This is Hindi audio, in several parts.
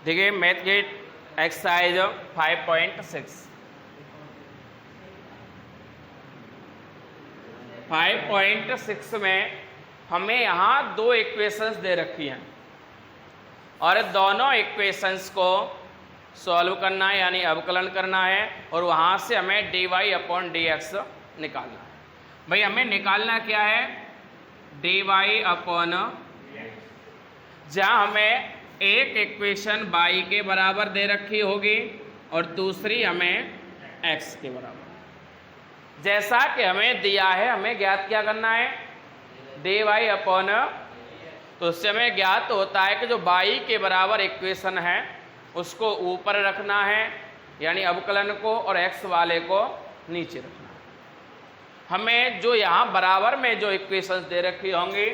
देखिए मैथ की एक्सरसाइज 5.6 5.6 में हमें यहाँ दो इक्वेशंस दे रखी हैं और दोनों इक्वेशंस को सॉल्व करना है यानी अवकलन करना है और वहाँ से हमें dy/dx निकालना है। भाई हमें निकालना क्या है? dy/, जहाँ हमें एक इक्वेशन y के बराबर दे रखी होगी और दूसरी हमें x के बराबर। जैसा कि हमें दिया है हमें ज्ञात क्या करना है? dy/, तो उससे हमें ज्ञात होता है कि जो y के बराबर इक्वेशन है उसको ऊपर रखना है यानी अवकलन को, और x वाले को नीचे रखना है। हमें जो यहाँ बराबर में जो इक्वेशंस दे रखी होंगी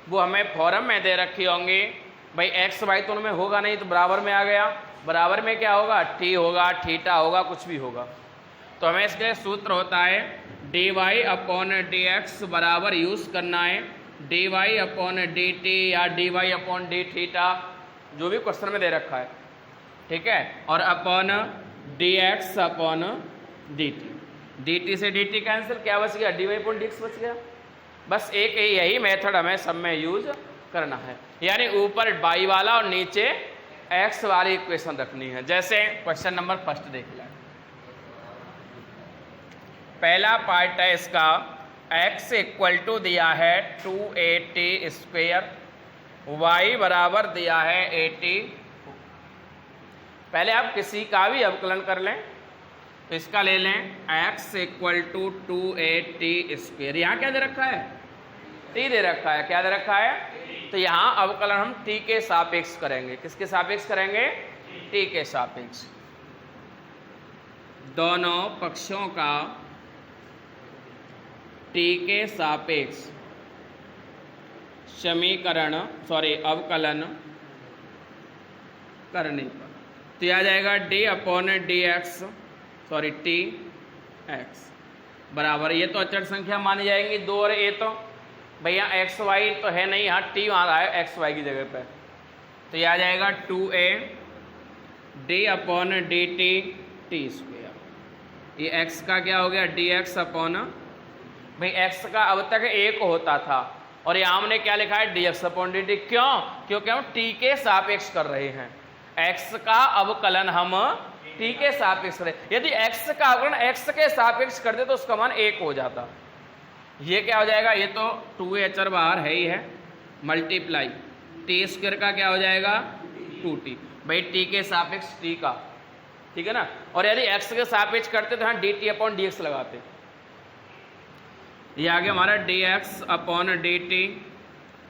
वो हमें फॉर्म में दे रखी होंगी। भाई x y तो उनमें होगा नहीं तो बराबर में आ गया। बराबर में क्या होगा? t होगा, थीटा होगा, कुछ भी होगा। तो हमें इसके सूत्र होता है dy/dx बराबर यूज़ करना है dy/dt या dy/dθ, जो भी क्वेश्चन में दे रखा है, ठीक है, और अपॉन dx/dt। dt से dt कैंसिल, क्या बच गया? dy/dx बच गया। बस एक यही मेथड हमें सब में यूज करना है, यानी ऊपर y वाला और नीचे x वाली इक्वेशन रखनी है। जैसे क्वेश्चन नंबर फर्स्ट देख लें। पहला पार्ट है इसका, x इक्वल टू दिया है 2at², y बराबर दिया है 80। पहले आप किसी का भी अवकलन कर लें, तो इसका ले लें x इक्वल टू 2at²। यहाँ क्या दे रखा है? t दे रखा है। क्या दे रखा है? तो यहाँ अवकलन हम t के सापेक्ष करेंगे। किसके सापेक्ष करेंगे? t के सापेक्ष। दोनों पक्षों का t के सापेक्ष अवकलन करने पर तो आ जाएगा d/dx tx बराबर, ये तो अचर संख्या मानी जाएंगी 2 और a, तो भैया x y तो है नहीं, यहाँ t वहाँ है x y की जगह पे, तो ये आ जाएगा 2a d/dt t²। ये x का क्या हो गया? dx/, भाई x का अब तक 1 होता था और यहाँ हमने क्या लिखा है? dx/dt। क्यों? क्योंकि हम t के सापेक्ष कर रहे हैं। x का अवकलन हम t के सापेक्ष करें। यदि x का अवकलन x के सापेक्ष कर दे तो उसका मान 1 हो जाता। ये क्या हो जाएगा? ये तो 2a अचर बाहर है ही है, मल्टीप्लाई t² का क्या हो जाएगा? 2t। भाई t के सापेक्ष t का, ठीक है ना। और यदि x के सापेक्ष करते तो यहाँ dt/dx लगाते। ये आ गया हमारा dx/dt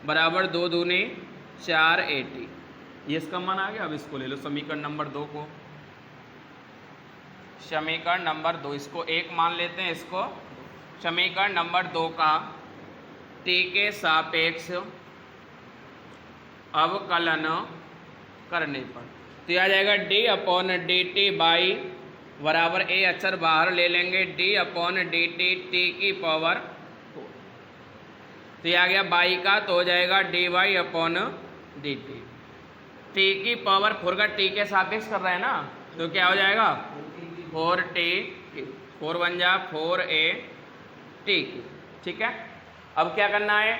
बराबर 2 दूनी 4at। ये इसका मान आ गया। अब इसको ले लो समीकरण नंबर 2 को, समीकरण नंबर 2, इसको 1 मान लेते हैं, इसको समीकरण नंबर 2 का t के सापेक्ष अवकलन करने पर तो आ जाएगा d/dt बाई बराबर a अक्षर बाहर ले लेंगे d/dt t⁴। तो ये आ गया बाई का, तो हो जाएगा dy/dt। t⁴ का t के सापेक्ष कर रहे हैं ना, तो क्या हो जाएगा? 4t, 4 बन जा 4at³। ठीक है। अब क्या करना है?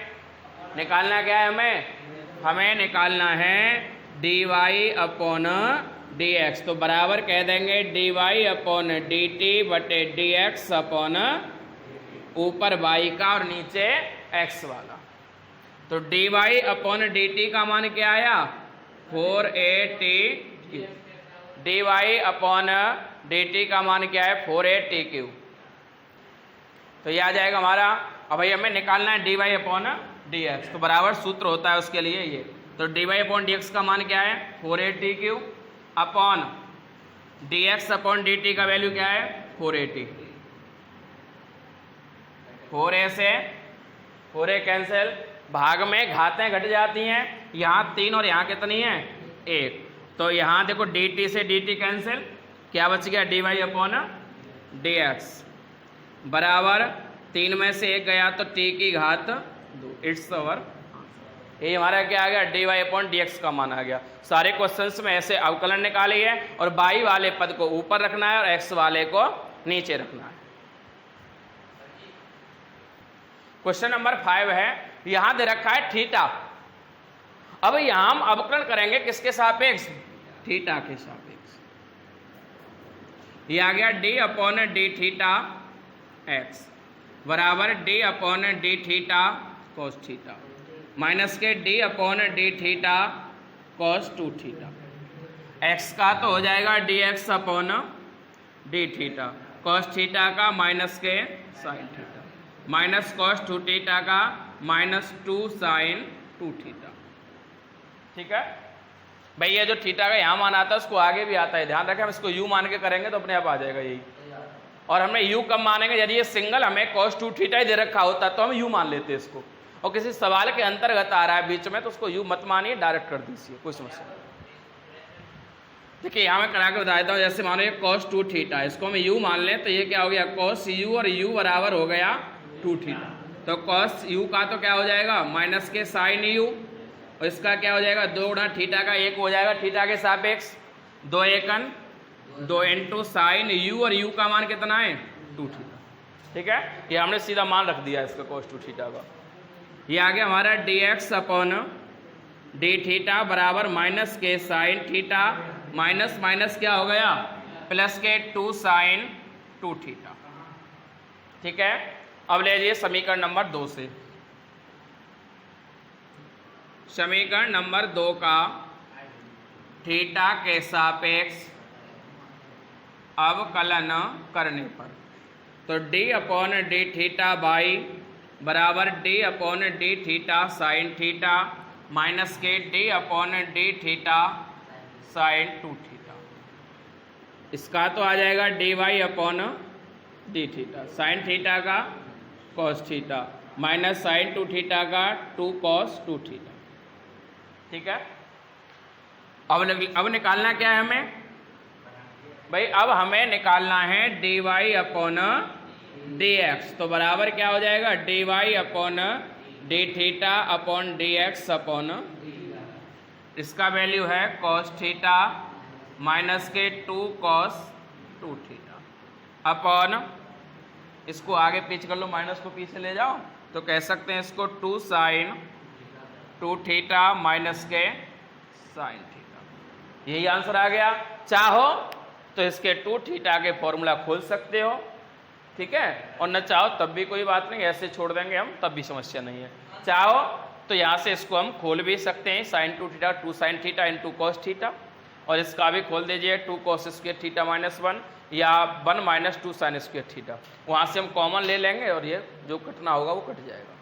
निकालना क्या है हमें? हमें निकालना है dy/dx। तो बराबर कह देंगे dy/dt बटे dx अपॉन ऊपर y का और नीचे x वाला। तो dy/dt का मान क्या आया? 4at³। dy/dt का मान क्या है? 4at³। तो ये आ जाएगा हमारा। अब भाई हमें निकालना है dy/dx, तो बराबर सूत्र होता है उसके लिए ये। तो dy/dx का मान क्या है? 4at³ अपॉन dx/dt का वैल्यू क्या है? 4at। 4a से 4a कैंसिल, भाग में घातें घट जाती हैं। यहाँ 3 और यहाँ कितनी है? 1। तो यहाँ देखो dt से dt कैंसिल, क्या बच गया? dy/dx बराबर 3 में से 1 गया तो t की घात 2, इट्स ओवर। ये हमारा क्या आ गया, dy अपॉन dx का मान आ गया। सारे क्वेश्चंस में ऐसे अवकलन निकाली है और y वाले पद को ऊपर रखना है और x वाले को नीचे रखना है। क्वेश्चन नंबर 5 है, यहां दे रखा है थीटा। अब यहां हम अवकलन करेंगे किसके सापेक्ष, थीटा के सापेक्ष। ये आ गया d upon D theta x बराबर d upon D theta cos theta minus के d upon D theta cos 2 theta. x का तो हो जाएगा dx upon D theta, cos theta का माइनस के sign theta, minus cos 2 theta का माइनस 2 साइन 2 थीटा। ठीक है भाई, ये जो थीटा का यहाँ मान आता है उसको आगे भी आता है, ध्यान रखें। हम इसको u मान के करेंगे तो अपने आप आ जाएगा यही। और हमने u कब मानेंगे, यदि ये सिंगल हमें cos 2 थीटा ही दे रखा होता तो हम u मान लेते इसको, और किसी सवाल के अंतर्गत आ रहा है बीच में तो उसको u मत मानिए, डायरेक्ट कर दीजिए, कोई समस्या नहीं। देखिए यहाँ मैं करा के बता देता हूँ। जैसे मानो ये cos 2 थीटा, इसको हम u मान लें तो ये क्या हो गया cos u, और u बराबर हो गया 2 थीटा। तो cos u का तो क्या हो जाएगा माइनस के साइन u, और इसका क्या हो जाएगा 2 गुणा थीटा का 1 हो जाएगा थीटा के सापेक्ष, 2 एकन 2 इंटू साइन u, और u का मान कितना है 2 थीटा। ठीक है, ये हमने सीधा मान रख दिया इसका cos 2 थीटा का। ये आ गया हमारा dx अपॉन डी थीटा बराबर माइनस के साइन थीटा, माइनस माइनस क्या हो गया प्लस के 2 साइन 2 थीटा। ठीक है, अब ले लीजिए समीकरण नंबर 2 से। समीकरण नंबर 2 का थीटा के सापेक्ष अवकलन करने पर, तो d upon D theta by बराबर d upon D theta sine theta minus के d upon D theta sine 2 theta. इसका तो आ जाएगा dy upon D theta, sine theta का cos theta minus sine 2 theta का 2 cos 2 थीटा। ठीक है, अब निकालना क्या है हमें भाई, अब हमें निकालना है dy अपॉन dx। तो बराबर क्या हो जाएगा dy upon D theta upon dx upon, इसका वैल्यू है cos थीटा माइनस के 2 cos 2 थीटा अपॉन, इसको आगे पीछे कर लो, माइनस को पीछे ले जाओ तो कह सकते हैं इसको 2 साइन 2 थीटा माइनस के साइन थीटा। यही आंसर आ गया। चाहो तो इसके 2 थीटा के फॉर्मूला खोल सकते हो, ठीक है, और न चाहो तब भी कोई बात नहीं, ऐसे छोड़ देंगे हम, तब भी समस्या नहीं है। चाहो तो यहाँ से इसको हम खोल भी सकते हैं, sine 2 theta 2 sine theta into cos theta, और इसका भी खोल दीजिए 2 कॉस स्क्वायर थीटा माइनस 1 या 1 माइनस 2 साइन स्क्वायर थीटा। वहाँ से हम कॉमन ले लेंगे और ये जो कटना होगा वो कट जाएगा।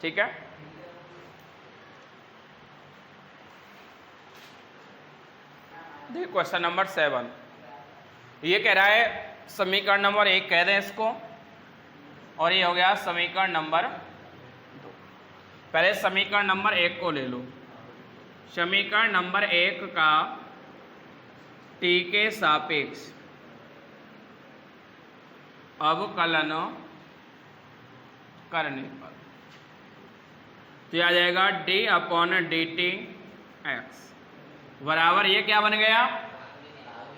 ठीक है, देखिए क्वेश्चन नंबर 7, ये कह रहा है समीकरण नंबर 1 कह दें इसको, और ये हो गया समीकरण नंबर 2। पहले समीकरण नंबर 1 को ले लो। समीकरण नंबर 1 का t के सापेक्ष अवकलन करने पर तो आ जाएगा d upon D T x बराबर, ये क्या बन गया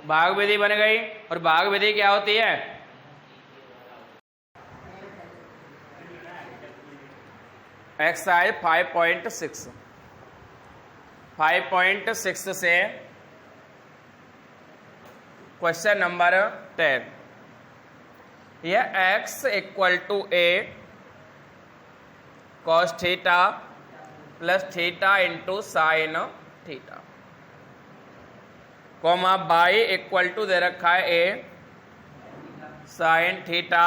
भाग विधि बन गई। और भाग विधि क्या होती है, एक्सरसाइज 5.6 से क्वेश्चन नंबर 10, यह x equal to a cos theta plus theta into sine theta, comma y equal to दे रखा है a साइन थीटा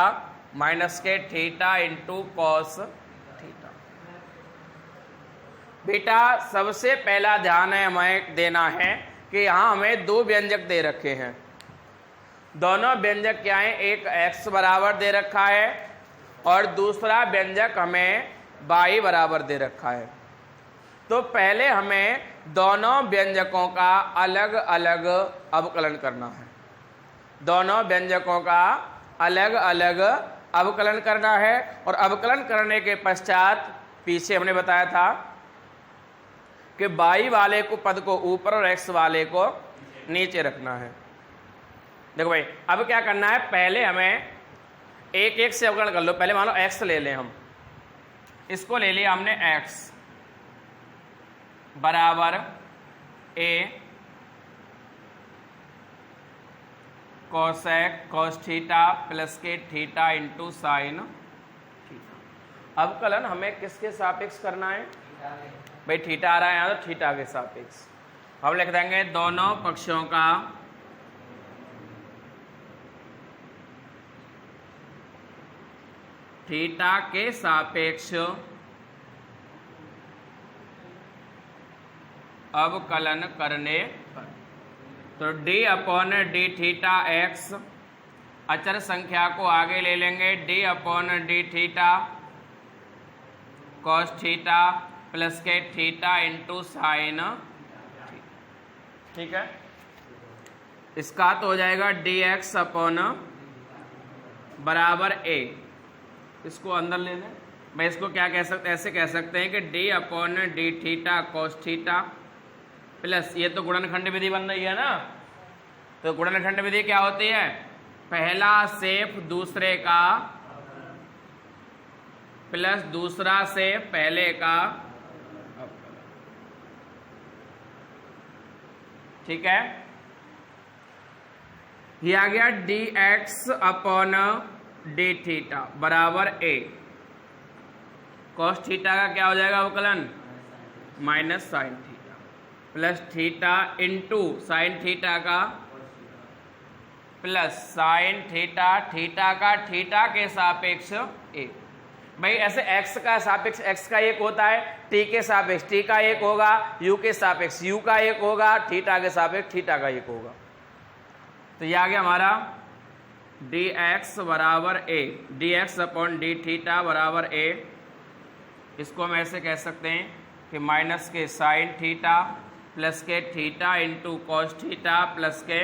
माइनस के थीटा इंटू कॉस थीटा। बेटा सबसे पहला ध्यान है हमें देना है कि यहाँ हमें 2 व्यंजक दे रखे हैं। दोनों व्यंजक क्या है, एक x बराबर दे रखा है और दूसरा व्यंजक हमें y बराबर दे रखा है। तो पहले हमें दोनों व्यंजकों का अलग अलग अवकलन करना है। दोनों व्यंजकों का अलग अलग अवकलन करना है, और अवकलन करने के पश्चात पीछे हमने बताया था कि y वाले को पद को ऊपर और x वाले को नीचे रखना है। देखो भाई, अब क्या करना है, पहले हमें एक एक से अवकलन कर लो। पहले मान लो x ले लें, हम इसको ले लिया हमने x बराबर a cosec cos theta plus के थीटा इंटू साइन थीटा। अवकलन हमें किसके सापेक्ष करना है भाई? थीटा आ रहा है यहाँ, तो थीटा के सापेक्ष हम लिख देंगे दोनों पक्षों का थीटा के सापेक्ष अवकलन करने पर। तो d upon D theta x, अचर संख्या को आगे ले लेंगे, d upon D theta cos theta plus के थीटा इंटू साइन। ठीक है, इसका तो हो जाएगा dx अपॉन बराबर a। इसको अंदर ले लें भाई, इसको क्या कह सकते, ऐसे कह सकते हैं कि d upon D theta cos theta plus, ये तो गुणनखंड विधि बन रही है ना, तो गुणनखंड विधि क्या होती है? पहला सेफ दूसरे का प्लस दूसरा से पहले का। ठीक है, ये आ गया dx अपॉन डी थीटा बराबर a। cos थीटा का क्या हो जाएगा अवकलन? Minus sine theta plus theta into sine theta का प्लस साइन थीटा, थीटा का थीटा के सापेक्ष एक। भाई ऐसे x का सापेक्ष x का एक होता है, t के सापेक्ष t का एक होगा, u के सापेक्ष u का एक होगा, थीटा के सापेक्ष थीटा का एक होगा। तो ये आ गया हमारा dx बराबर a, dx upon D theta बराबर a। इसको हम ऐसे कह सकते हैं कि माइनस के साइन थीटा प्लस के theta into cos theta plus के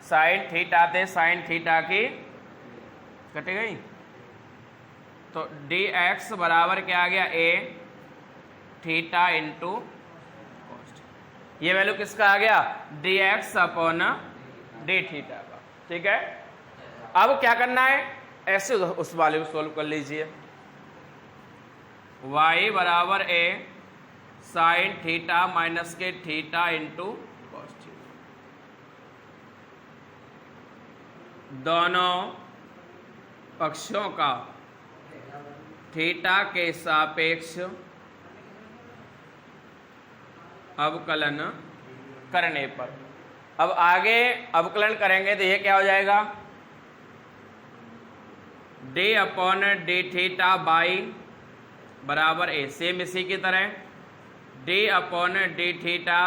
साइन थीटा थे साइन थीटा की कटे गई। तो dx बराबर क्या आ गया? a theta into cos. ये वैल्यू किसका आ गया? dx अपॉन डी थीटा का। ठीक है, अब क्या करना है, ऐसे उस वाले को सोल्व कर लीजिए। y बराबर a साइन थीटा माइनस के थीटा इंटू कॉस थीटा, दोनों पक्षों का थीटा के सापेक्ष अवकलन करने पर। अब आगे अवकलन करेंगे तो ये क्या हो जाएगा? d upon D theta by बराबर a, सेम इसी की तरह d upon D theta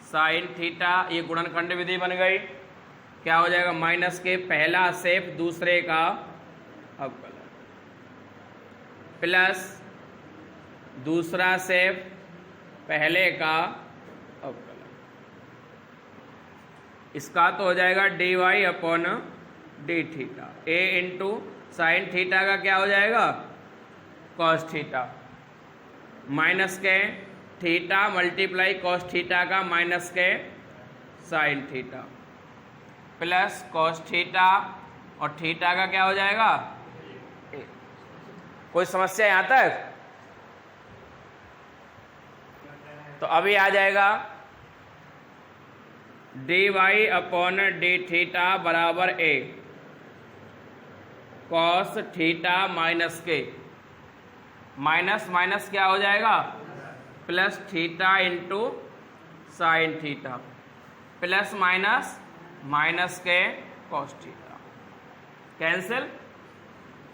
sine theta, ये गुणनखंड विधि बन गई। क्या हो जाएगा? माइनस के पहला सेफ दूसरे का अवकलन प्लस दूसरा सेफ पहले का अवकलन। इसका तो हो जाएगा dy upon D theta, a into sine theta का क्या हो जाएगा? कॉस थीटा माइनस के थीटा मल्टीप्लाई कॉस थीटा का माइनस के sine theta plus cos theta और थीटा का क्या हो जाएगा? कोई समस्या यहां तक? तो अभी आ जाएगा dy अपॉन डी थीटा बराबर a कॉस थीटा माइनस के, माइनस माइनस क्या हो जाएगा? Plus theta into sine theta plus minus minus के कॉस थीटा कैंसिल।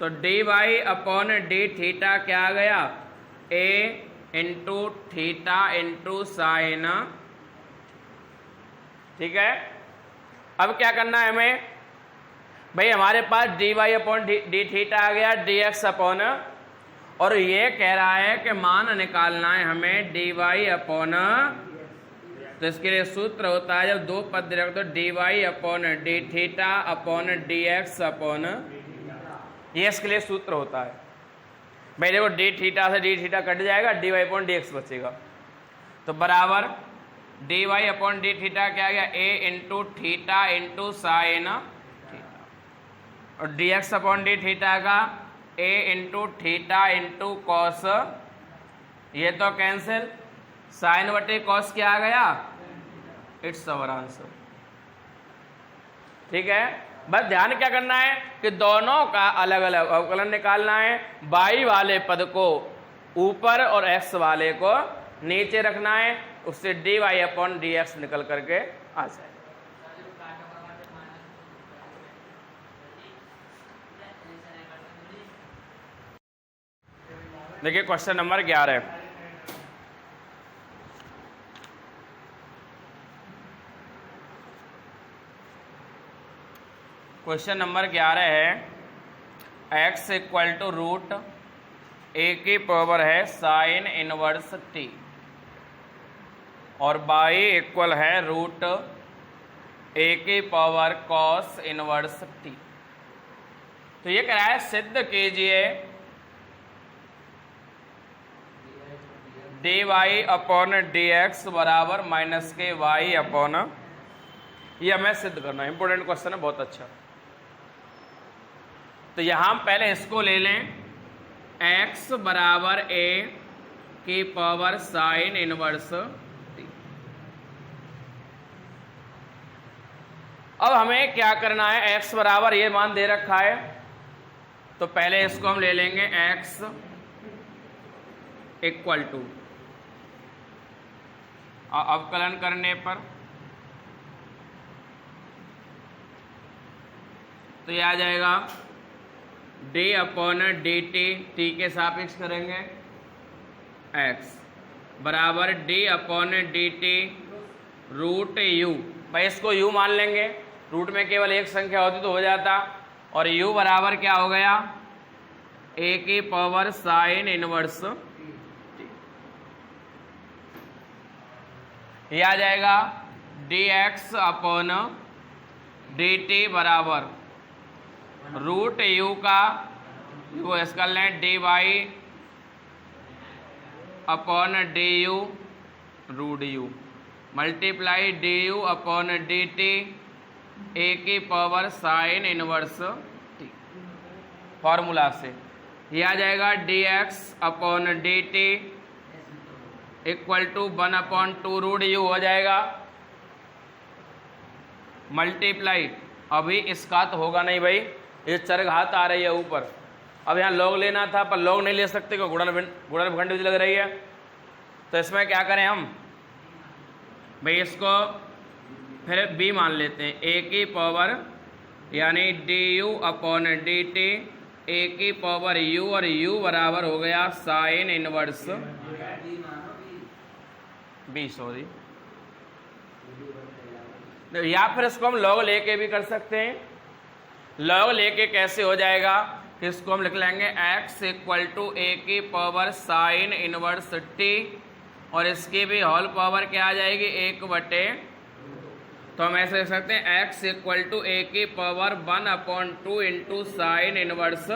तो dy अपॉन डी थीटा क्या आ गया? a into theta into sign. ठीक है, अब क्या करना है हमें भाई? हमारे पास dy अपॉन डी थीटा आ गया, dx अपॉन, और ये कह रहा है कि मान निकालना है हमें dy अपॉन, तो इसके लिए सूत्र होता है जब दो पद रख दो dy upon D theta upon dx upon, ये इसके लिए सूत्र होता है। भाई देखो डी थीटा से डी थीटा कट जाएगा, D Y upon D X बचेगा। तो बराबर D Y upon D theta क्या आ गया, A into theta into sine theta, और D X upon D theta का A into theta into cos, ये तो कैंसिल, साइन बटे कॉस क्या आ गया, इट्स अवर आंसर। ठीक है, बस ध्यान क्या करना है कि दोनों का अलग अलग अवकलन निकालना है। बाई वाले पद को ऊपर और एक्स वाले को नीचे रखना है, उससे d Y upon D x निकल करके आ जाए। देखिए क्वेश्चन नंबर 11, क्वेश्चन नंबर 11 है x equal to root A की पावर है साइन इनवर्स t और y इक्वल है रूट ए की पावर कॉस इनवर्स t। तो ये कह रहा है सिद्ध कीजिए d Y upon D x बराबर माइनस के वाई अपॉन, ये हमें सिद्ध करना है, इंपॉर्टेंट क्वेश्चन है, बहुत अच्छा। तो यहां हम पहले इसको ले लें, x बराबर a की पावर साइन इनवर्स t। अब हमें क्या करना है, x बराबर ये मान दे रखा है, तो पहले इसको हम ले लेंगे x इक्वल टू, अवकलन करने पर तो ये आ जाएगा डी अपॉन डी टी के सापेक्ष करेंगे x बराबर d upon D t root u. भाई इसको u मान लेंगे, रूट में केवल एक संख्या होती तो हो जाता, और u बराबर क्या हो गया, a की पावर साइन इनवर्स t। ये आ जाएगा D X upon D T बराबर रूट यू का वो इसका लें D Y upon D U root U multiply D U upon D T A की power sine inverse T. Formula से ये आ जाएगा D X upon D T equal to 1/2 root U हो जाएगा, मल्टीप्लाई, अभी इसका तो होगा नहीं भाई, ये चरघात आ रही है ऊपर, अब यहाँ लॉग लेना था पर लॉग नहीं ले सकते क्योंकि गुणनखंड विधि लग रही है। तो इसमें क्या करें हम भाई, इसको फिर b मान लेते हैं, a की पावर यानी D U upon D T A की पावर u, और u बराबर हो गया साइन इनवर्स b, सॉरी, या फिर इसको हम लॉग लेके भी कर सकते हैं। लॉग लेके कैसे हो जाएगा, इसको हम लिख लेंगे x इक्वल टू ए की पावर साइन इनवर्स t, और इसकी भी होल पावर क्या आ जाएगी, 1/, तो हम ऐसे लिख सकते हैं x इक्वल टू ए की पावर 1/2 इंटू साइन इनवर्स।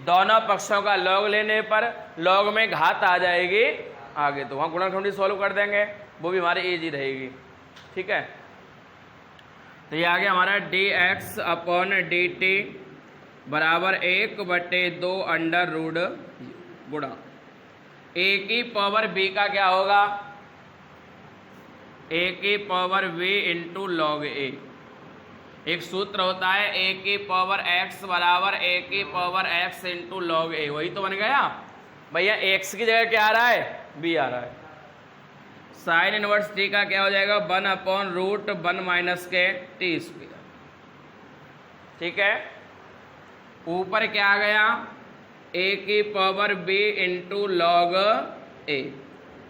दोनों पक्षों का लॉग लेने पर लॉग में घात आ जाएगी आगे, तो वहाँ गुणनखंडी सॉल्व कर देंगे, वो भी हमारी इजी रहेगी। ठीक है, तो ये आ गया हमारा D X upon D T बराबर 1/2 अंडर रूट गुणा ए की पावर बी का क्या होगा, ए की पावर वी इंटू लॉग ए। एक सूत्र होता है ए की पावर एक्स बराबर ए की पावर एक्स इंटू लॉग ए, वही तो बन गया भैया। एक्स की जगह क्या आ रहा है, बी आ रहा है। साइन इनवर्स टी का क्या हो जाएगा, 1/√1 माइनस के टी स्क्वायर। ठीक है, ऊपर क्या आ गया, ए की पावर बी इंटू लॉग ए,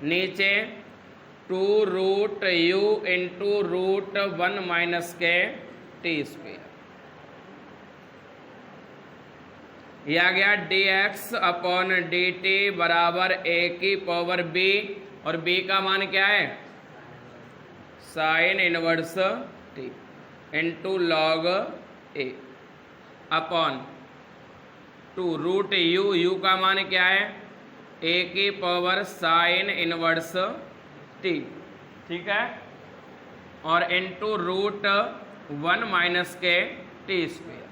नीचे 2√u इंटू √1 माइनस के टी स्क्वायर। यह आ गया D X upon D T बराबर ए की पावर बी, और b का मान क्या है, sine inverse t into log ए अपॉन 2 रूट यू, यू का मान क्या है a की पावर साइन इनवर्स t, ठीक है, और इनटू रूट 1 माइनस के टी स्क्वायर।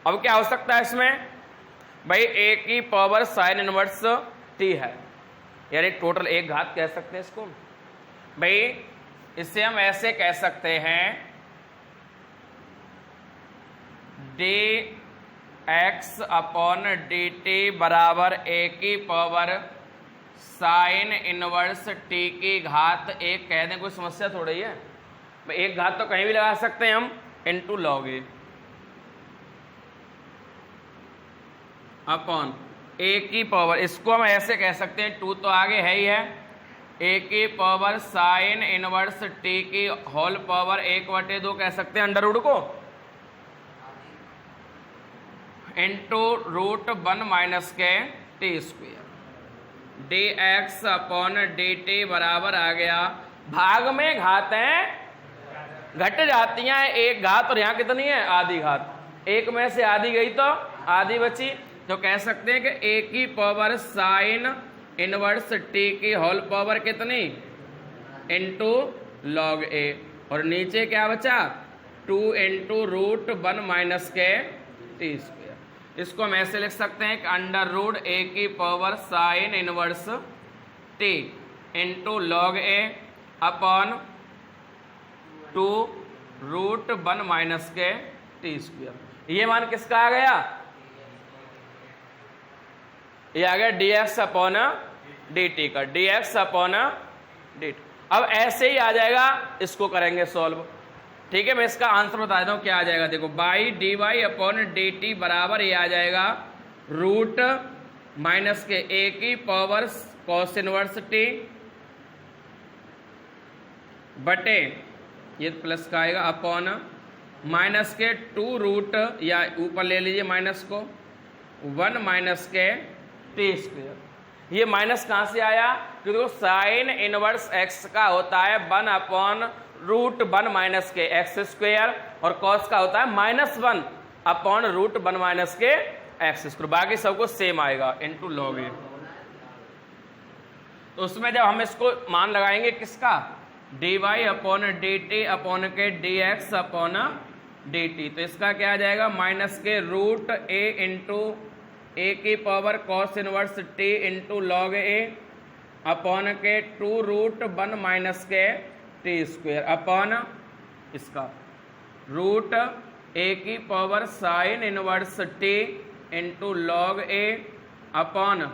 अब क्या हो सकता है इसमें भाई, a की पावर साइन इनवर्स t है, यानी टोटल एक घात कह सकते हैं इसको भाई। इससे हम ऐसे कह सकते हैं dx अपॉन dt बराबर a की पावर साइन इनवर्स t की घात एक कह दें, कोई समस्या थोड़ी है। एक घात तो कहीं भी लगा सकते हैं हम, into log A upon a की पावर, इसको हम ऐसे कह सकते हैं, 2 तो आगे है ही है, a की पावर साइन इनवर्स t की होल पावर 1/2 कह सकते हैं अंडर रूट को, इनटू रूट 1 माइनस के T square. dx upon dt बराबर आ गया, भाग में घातें घट जाती हैं, एक घात और यहाँ कितनी है आधी घात, एक में से आधी गई तो आधी बची, तो कह सकते हैं कि a की पावर साइन इनवर्स t की होल पावर कितनी इनटू लॉग a, और नीचे क्या बचा 2 इंटू रूट 1 माइनस के टी स्क्वायर। इसको हम ऐसे लिख सकते हैं कि अंडर रूट a की power sine inverse t into log a upon 2 root 1 minus के टी स्क्वायर। ये मान किसका आ गया, ये आ गया dx अपॉन dt का, dx अपॉन dt। अब ऐसे ही आ जाएगा, इसको करेंगे सॉल्व, ठीक है। मैं इसका आंसर बता देता हूँ क्या आ जाएगा, देखो by d Y upon D T बराबर ये आ जाएगा रूट माइनस के a की पावर कॉस इनवर्स t बटे ये प्लस का आएगा अपॉन माइनस के 2 रूट, या ऊपर ले लीजिए माइनस को 1 माइनस के टी स्क्वायर। ये माइनस कहाँ से आया, क्योंकि साइन इनवर्स x का होता है 1 अपॉन रूट 1 माइनस के एक्स स्क्वायर, और कॉस का होता है -1 अपॉन रूट 1 माइनस के एक्स स्क्वायर। बाकी सबको सेम आएगा इनटू लॉग ए। तो उसमें जब हम इसको मान लगाएंगे किसका, D Y upon D T upon के D X upon D T, तो इसका क्या आ जाएगा माइनस के रूट ए इंटू ए की power cos inverse T into log ए अपॉन के 2 रूट 1 माइनस के टी स्क्वायर अपॉन इसका रूट ए की power sine inverse T into log ए अपॉन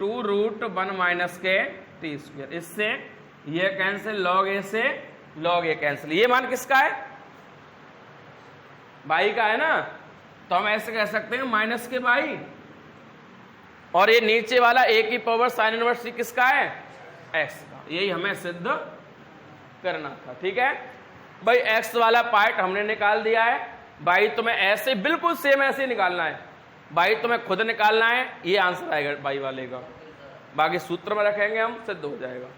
2 रूट 1 माइनस के टी स्क्वायर। इससे ये कैंसिल, लॉग ए से लॉग ए कैंसिल। ये मान किसका है, बाई का है ना, तो हम ऐसे कह सकते हैं माइनस के बाई, और ये नीचे वाला ए की पावर साइन इनवर्स टी किसका है, एक्स का। यही हमें सिद्ध करना था, ठीक है भाई। एक्स वाला पार्ट हमने निकाल दिया है, बाई तुम्हें ऐसे बिल्कुल सेम ऐसे ही निकालना है, बाई तुम्हें खुद निकालना है, ये आंसर आएगा बाई वाले का, बाकी सूत्र में रखेंगे हम, सिद्ध हो जाएगा।